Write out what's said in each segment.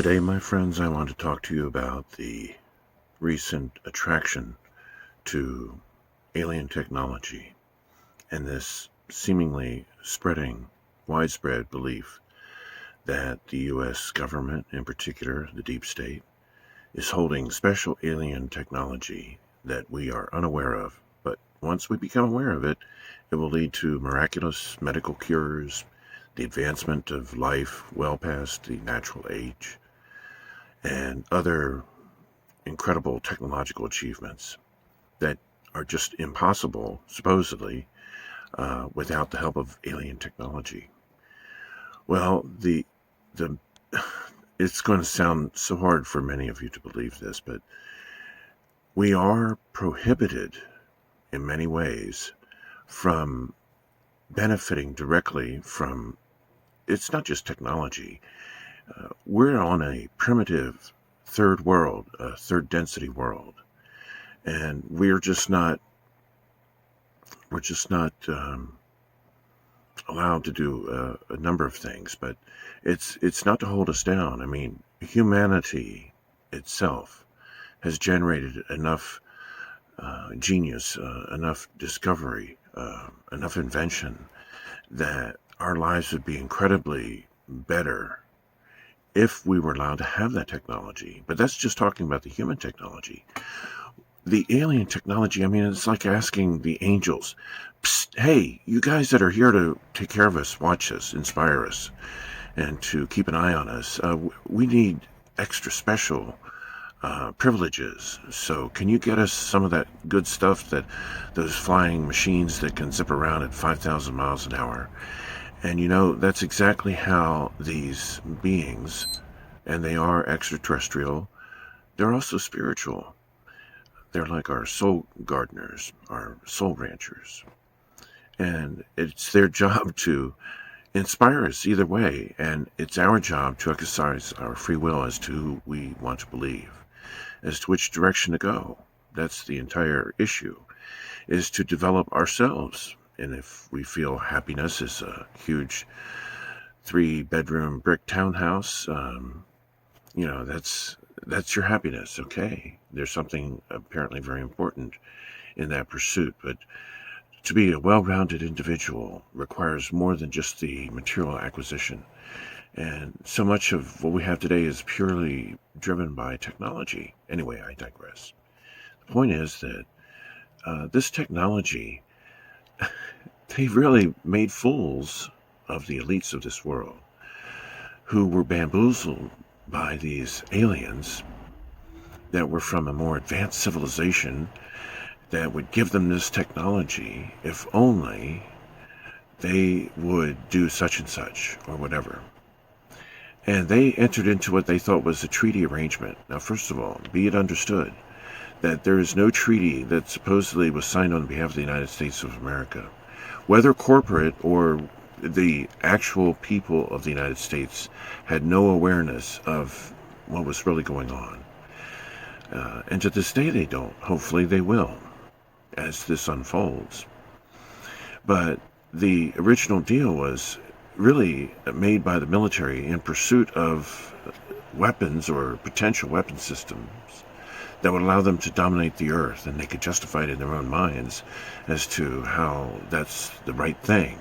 Today, my friends, I want to talk to you about the recent attraction to alien technology and this seemingly widespread belief that the U.S. government, in particular the deep state, is holding special alien technology that we are unaware of. But once we become aware of it, it will lead to miraculous medical cures, the advancement of life well past the natural age, and other incredible technological achievements that are just impossible, supposedly, without the help of alien technology. Well, the it's going to sound so hard for many of you to believe this, but we are prohibited in many ways from benefiting directly from. It's not just technology. We're on a primitive third world, a third density world, and we're just not allowed to do a number of things. But it's not to hold us down. I mean, humanity itself has generated enough genius, enough discovery, enough invention that our lives would be incredibly better if we were allowed to have that technology. But that's just talking about the human technology. The alien technology, I mean, it's like asking the angels, "Psst, hey, you guys that are here to take care of us, watch us, inspire us, and to keep an eye on us, we need extra special privileges. So can you get us some of that good stuff, that those flying machines that can zip around at 5,000 miles an hour?" And that's exactly how these beings, and they are extraterrestrial, they're also spiritual. They're like our soul gardeners, our soul ranchers. And it's their job to inspire us either way. And it's our job to exercise our free will as to who we want to believe, as to which direction to go. That's the entire issue, is to develop ourselves. And if we feel happiness is a huge 3-bedroom brick townhouse, that's your happiness. Okay, there's something apparently very important in that pursuit. But to be a well-rounded individual requires more than just the material acquisition. And so much of what we have today is purely driven by technology. Anyway, I digress. The point is that this technology, they really made fools of the elites of this world, who were bamboozled by these aliens that were from a more advanced civilization that would give them this technology if only they would do such and such or whatever. And they entered into what they thought was a treaty arrangement. Now, first of all, be it understood that there is no treaty that supposedly was signed on behalf of the United States of America, whether corporate or the actual people of the United States had no awareness of what was really going on. And to this day they don't. Hopefully they will, as this unfolds. But the original deal was really made by the military in pursuit of weapons or potential weapon systems that would allow them to dominate the earth, and they could justify it in their own minds as to how that's the right thing,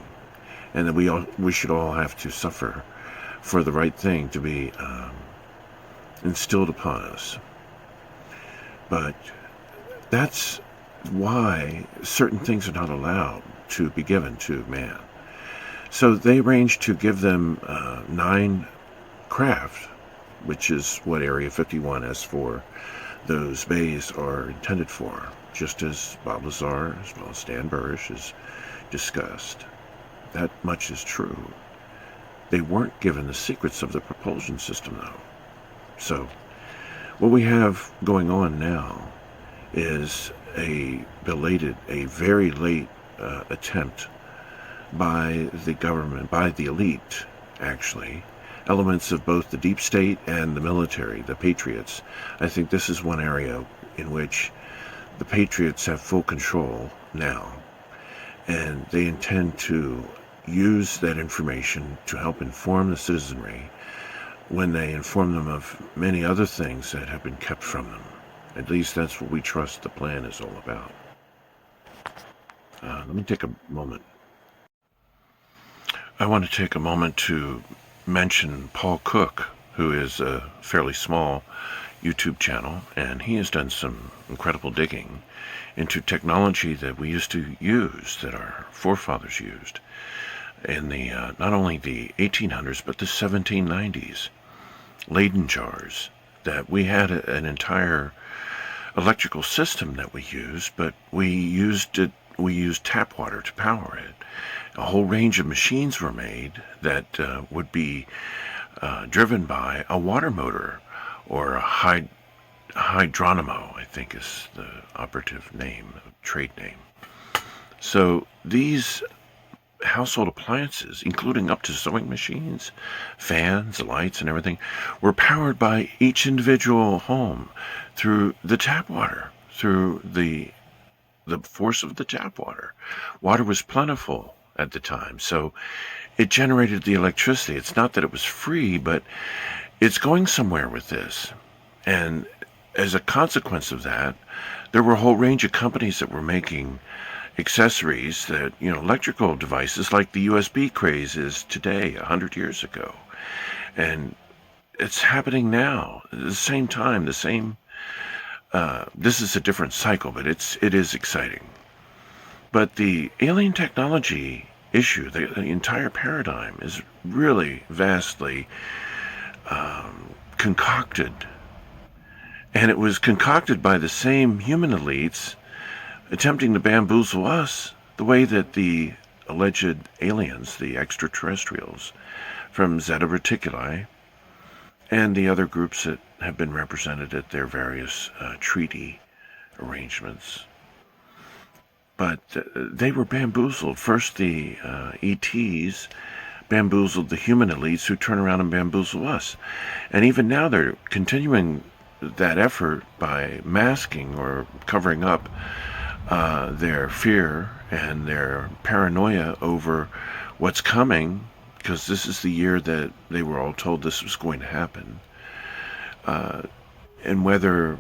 and that we should all have to suffer for the right thing to be instilled upon us. But that's why certain things are not allowed to be given to man. So they arranged to give them 9 craft, which is what Area 51 S4, those bays are intended for, just as Bob Lazar as well as Dan Burrish has discussed. That much is true. They weren't given the secrets of the propulsion system, though. So what we have going on now is a very late attempt by the government, by the elite, actually, elements of both the deep state and the military, the patriots. I think this is one area in which the patriots have full control now, and they intend to use that information to help inform the citizenry when they inform them of many other things that have been kept from them. At least that's what we trust the plan is all about. Let me take a moment. I want to take a moment to mention Paul Cook, who is a fairly small YouTube channel, and he has done some incredible digging into technology that we used to use, that our forefathers used in the not only the 1800s but the 1790s. Leyden jars, that we had an entire electrical system that we used, but we used tap water to power it. A whole range of machines were made that would be driven by a water motor, or a hydronamo, I think is the operative name, trade name. So these household appliances, including up to sewing machines, fans, lights, and everything, were powered by each individual home through the tap water, through the force of the tap water. Water was plentiful at the time, so it generated the electricity. It's not that it was free, but it's going somewhere with this. And as a consequence of that, there were a whole range of companies that were making accessories that, electrical devices like the USB craze is today, 100 years ago. And it's happening now, at the same time, this is a different cycle, but it is exciting. But the alien technology issue, the entire paradigm, is really vastly concocted. And it was concocted by the same human elites attempting to bamboozle us the way that the alleged aliens, the extraterrestrials from Zeta Reticuli, and the other groups that have been represented at their various treaty arrangements. But they were bamboozled. First, the ETs bamboozled the human elites, who turn around and bamboozle us. And even now they're continuing that effort by masking or covering up their fear and their paranoia over what's coming, because this is the year that they were all told this was going to happen. And whether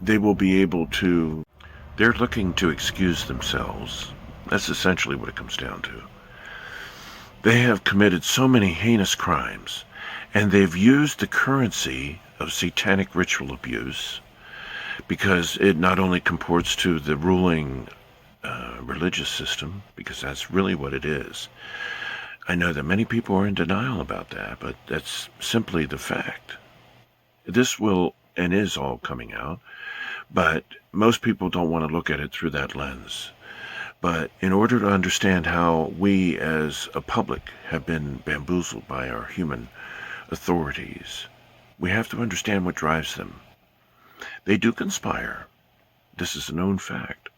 they will be able to, they're looking to excuse themselves. That's essentially what it comes down to. They have committed so many heinous crimes, and they've used the currency of satanic ritual abuse, because it not only comports to the ruling religious system, because that's really what it is. I know that many people are in denial about that, but that's simply the fact. This will and is all coming out, but most people don't want to look at it through that lens. But in order to understand how we as a public have been bamboozled by our human authorities, we have to understand what drives them. They do conspire. This is a known fact.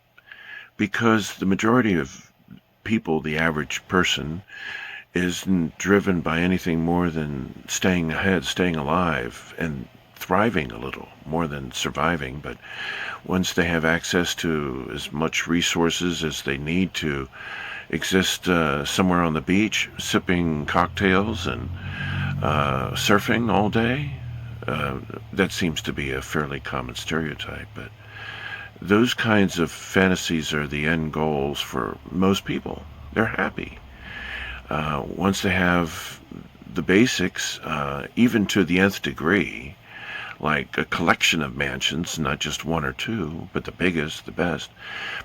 Because the majority of people, the average person, isn't driven by anything more than staying ahead, staying alive, and thriving a little, more than surviving. But once they have access to as much resources as they need to exist somewhere on the beach, sipping cocktails and surfing all day, that seems to be a fairly common stereotype. But those kinds of fantasies are the end goals for most people. They're happy. Once they have the basics, even to the nth degree, like a collection of mansions, not just one or two, but the biggest, the best.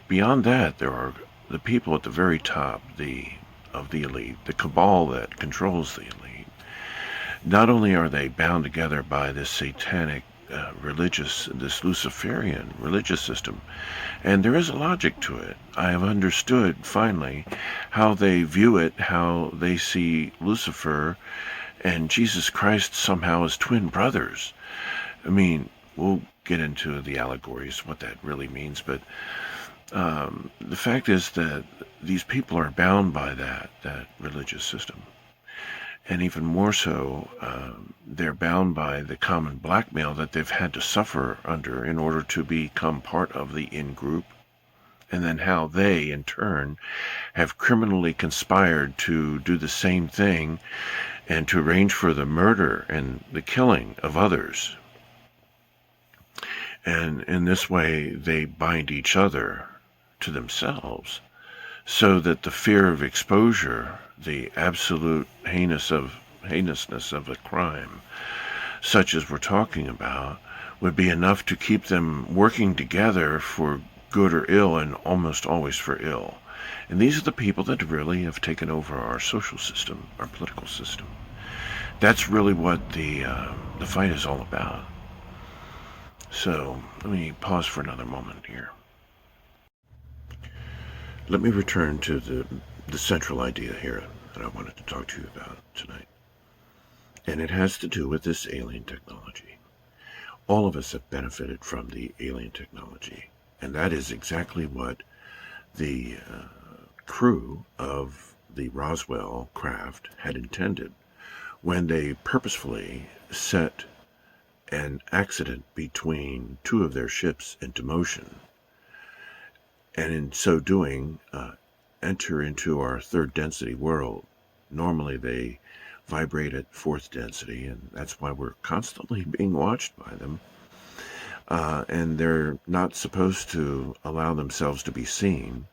Beyond that, there are the people at the very top of the elite, the cabal that controls the elite. Not only are they bound together by this satanic this Luciferian religious system, and there is a logic to it. I have understood, finally, how they view it, how they see Lucifer and Jesus Christ somehow as twin brothers. I mean, we'll get into the allegories, what that really means, but the fact is that these people are bound by that religious system. And even more so, they're bound by the common blackmail that they've had to suffer under in order to become part of the in-group, and then how they, in turn, have criminally conspired to do the same thing and to arrange for the murder and the killing of others. And in this way, they bind each other to themselves, so that the fear of exposure, the absolute heinousness of a crime, such as we're talking about, would be enough to keep them working together for good or ill, and almost always for ill. And these are the people that really have taken over our social system, our political system. That's really what the fight is all about. So let me pause for another moment here. Let me return to the central idea here that I wanted to talk to you about tonight. And it has to do with this alien technology. All of us have benefited from the alien technology, and that is exactly what the crew of the Roswell craft had intended when they purposefully set an accident between two of their ships into motion, and in so doing enter into our third density world. Normally they vibrate at fourth density, and that's why we're constantly being watched by them. And they're not supposed to allow themselves to be seen,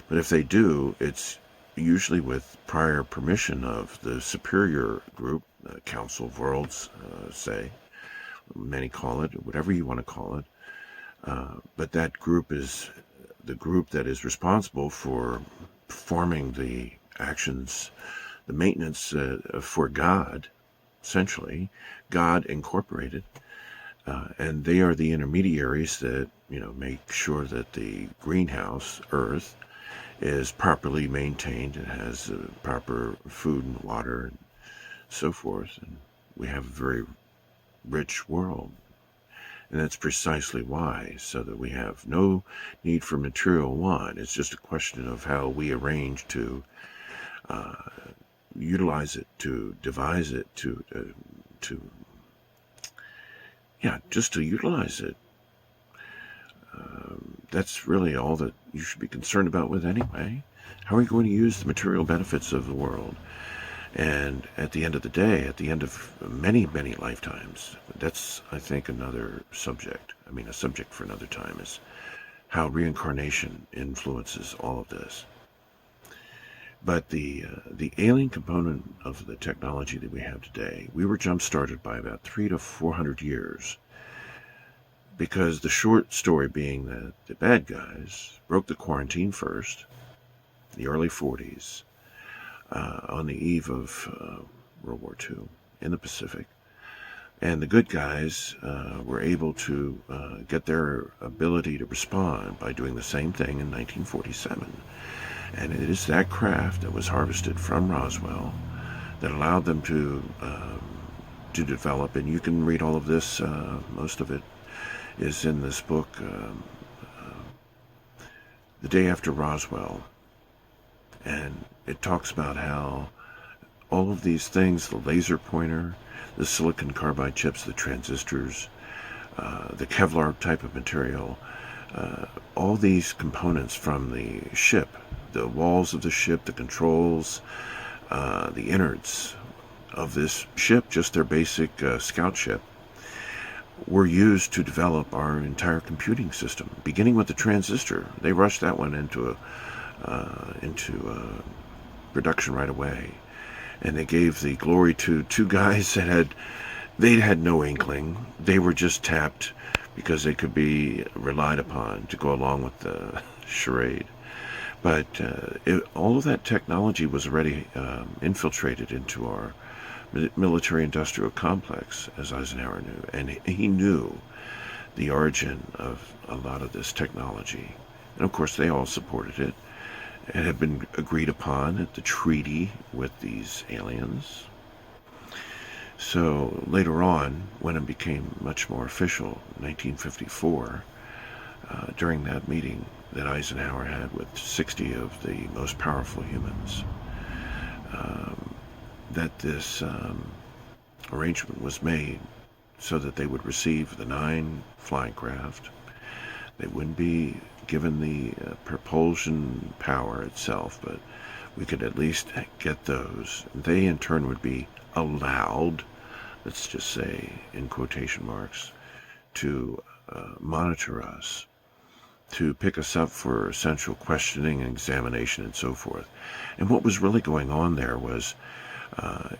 but if they do, it's usually with prior permission of the superior group, Council of Worlds, say. Many call it, whatever you want to call it. But that group is the group that is responsible for performing the actions, the maintenance for God, essentially, God Incorporated. And they are the intermediaries that, make sure that the greenhouse, Earth, is properly maintained and has proper food and water and so forth. And we have a very rich world. And that's precisely why, so that we have no need for material want. It's just a question of how we arrange to utilize it, to devise it, just to utilize it. That's really all that you should be concerned about with anyway. How are you going to use the material benefits of the world? And at the end of the day, at the end of many, many lifetimes, that's, I think, another subject. A subject for another time is how reincarnation influences all of this. But the alien component of the technology that we have today, we were jump-started by about 300 to 400 years. Because the short story being that the bad guys broke the quarantine first, the early 40s, on the eve of World War II in the Pacific. And the good guys were able to get their ability to respond by doing the same thing in 1947. And it is that craft that was harvested from Roswell that allowed them to develop. And you can read all of this, most of it is in this book, The Day After Roswell. And it talks about how all of these things, the laser pointer, the silicon carbide chips, the transistors, the Kevlar type of material, all these components from the ship, the walls of the ship, the controls, the innards of this ship, just their basic scout ship, were used to develop our entire computing system, beginning with the transistor. They rushed that one into production right away, and they gave the glory to two guys that had no inkling. They were just tapped because they could be relied upon to go along with the charade. But all of that technology was already infiltrated into our military-industrial complex, as Eisenhower knew, and he knew the origin of a lot of this technology. And of course they all supported it. It had been agreed upon at the treaty with these aliens. So later on, when it became much more official, in 1954, during that meeting that Eisenhower had with 60 of the most powerful humans, that this arrangement was made so that they would receive the 9 flying craft. They wouldn't be given the propulsion power itself, but we could at least get those. They in turn would be allowed, let's just say in quotation marks, to monitor us, to pick us up for essential questioning and examination and so forth. And what was really going on there was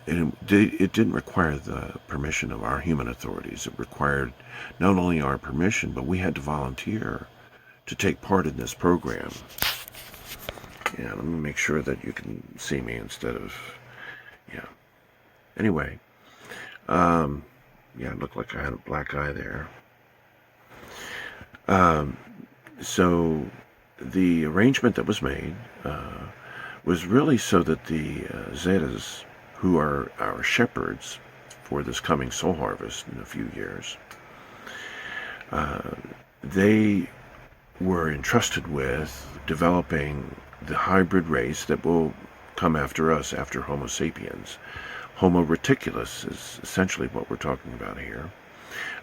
it didn't require the permission of our human authorities. It required not only our permission, but we had to volunteer to take part in this program. Yeah, let me make sure that you can see me instead of, yeah. Anyway, yeah, it looked like I had a black eye there. So the arrangement that was made was really so that the Zetas, who are our shepherds for this coming soul harvest in a few years, they were entrusted with developing the hybrid race that will come after us, after Homo sapiens. Homo reticulus is essentially what we're talking about here.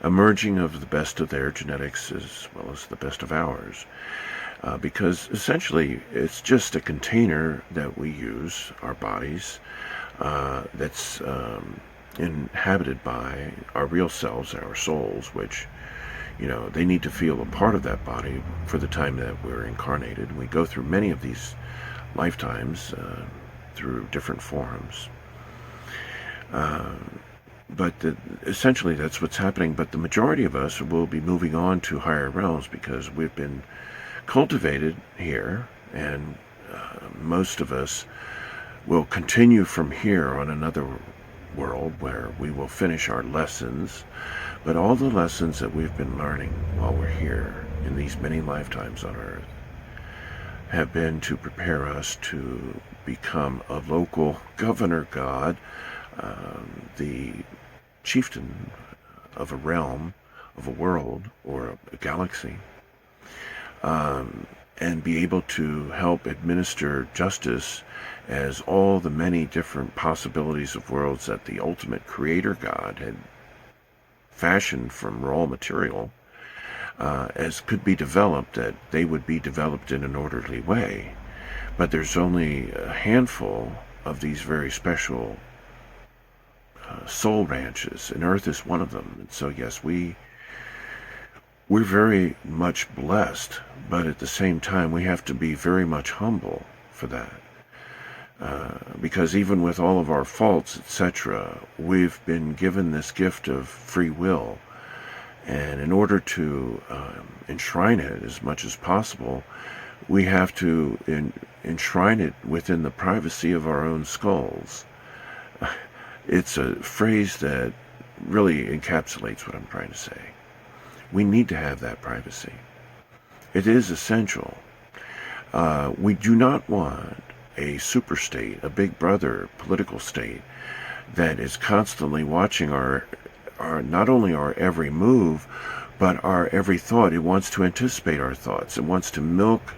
A merging of the best of their genetics as well as the best of ours. Because essentially it's just a container that we use, our bodies, that's inhabited by our real selves, our souls, which, you know, they need to feel a part of that body for the time that we're incarnated. We go through many of these lifetimes through different forms. But essentially that's what's happening. But the majority of us will be moving on to higher realms because we've been cultivated here, and most of us will continue from here on another world where we will finish our lessons. But all the lessons that we've been learning while we're here in these many lifetimes on Earth have been to prepare us to become a local governor god, the chieftain of a realm, of a world, or a galaxy, and be able to help administer justice as all the many different possibilities of worlds that the ultimate creator God had fashioned from raw material, as could be developed, that they would be developed in an orderly way. But there's only a handful of these very special soul ranches, and Earth is one of them. And so yes, we're very much blessed, but at the same time we have to be very much humble for that. Because even with all of our faults, etc., we've been given this gift of free will. And in order to enshrine it as much as possible, we have to enshrine it within the privacy of our own skulls. It's a phrase that really encapsulates what I'm trying to say. We need to have that privacy. It is essential. We do not want a super state, a big brother political state that is constantly watching our not only our every move, but our every thought. It wants to anticipate our thoughts. It wants to milk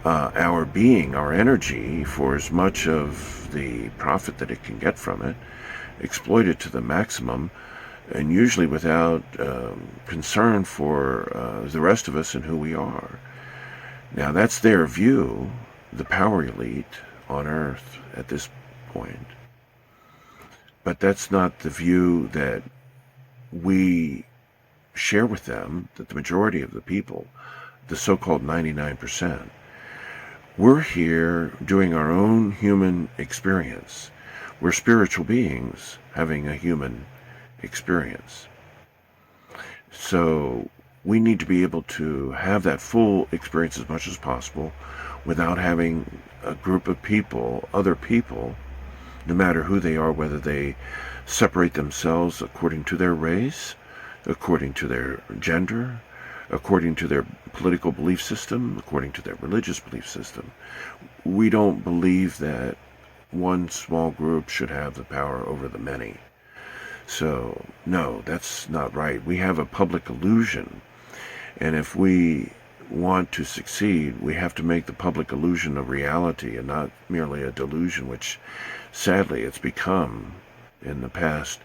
our being, our energy, for as much of the profit that it can get from it, exploit it to the maximum, and usually without concern for the rest of us and who we are. Now that's their view, the power elite on Earth at this point. But that's not the view that we share with them, that the majority of the people, the so-called 99%, we're here doing our own human experience. We're spiritual beings having a human experience. So we need to be able to have that full experience as much as possible without having a group of people, other people, no matter who they are, whether they separate themselves according to their race, according to their gender, according to their political belief system, according to their religious belief system. We don't believe that one small group should have the power over the many. So, no, that's not right. We have a public illusion, and if we want to succeed, we have to make the public illusion a reality and not merely a delusion, which sadly it's become in the past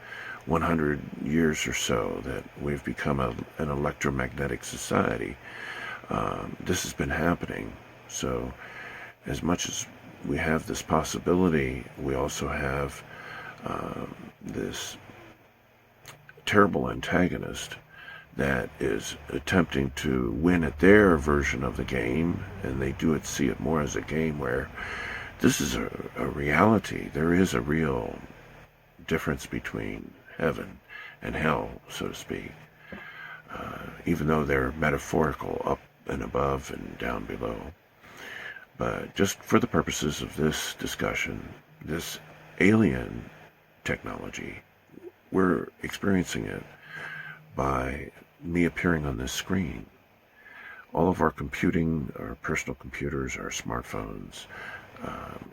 100 years or so, that we've become an electromagnetic society. This has been happening. So as much as we have this possibility, we also have this terrible antagonist that is attempting to win at their version of the game, and they see it more as a game where this is a reality. There is a real difference between heaven and hell, so to speak, even though they're metaphorical, up and above and down below. But just for the purposes of this discussion, this alien technology, we're experiencing it by me appearing on this screen. All of our computing, our personal computers, our smartphones,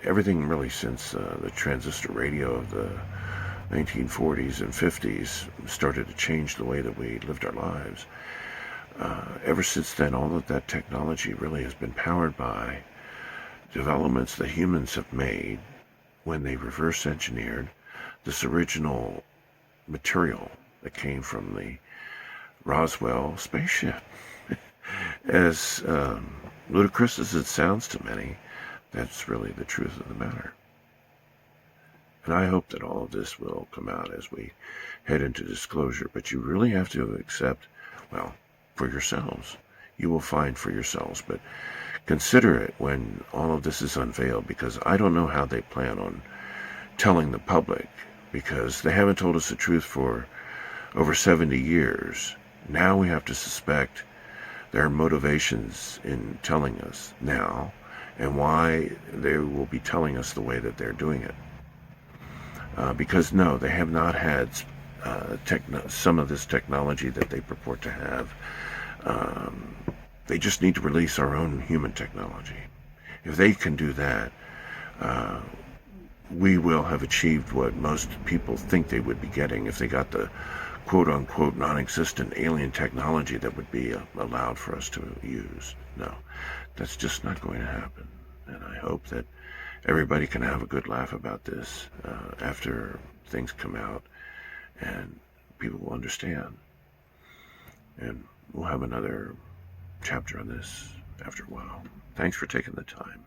everything really since the transistor radio of the 1940s and 50s started to change the way that we lived our lives. Ever since then, all of that technology really has been powered by developments that humans have made when they reverse engineered this original material that came from the Roswell spaceship. As ludicrous as it sounds to many, that's really the truth of the matter. And I hope that all of this will come out as we head into disclosure, but you really have to accept, well, for yourselves. You will find for yourselves, but consider it when all of this is unveiled, because I don't know how they plan on telling the public, because they haven't told us the truth for over 70 years. Now we have to suspect their motivations in telling us now, and why they will be telling us the way that they're doing it. Because no, they have not had some of this technology that they purport to have. They just need to release our own human technology. If they can do that, we will have achieved what most people think they would be getting if they got the quote-unquote non-existent alien technology that would be allowed for us to use. No, that's just not going to happen. And I hope that everybody can have a good laugh about this after things come out and people will understand. And we'll have another chapter on this after a while. Thanks for taking the time.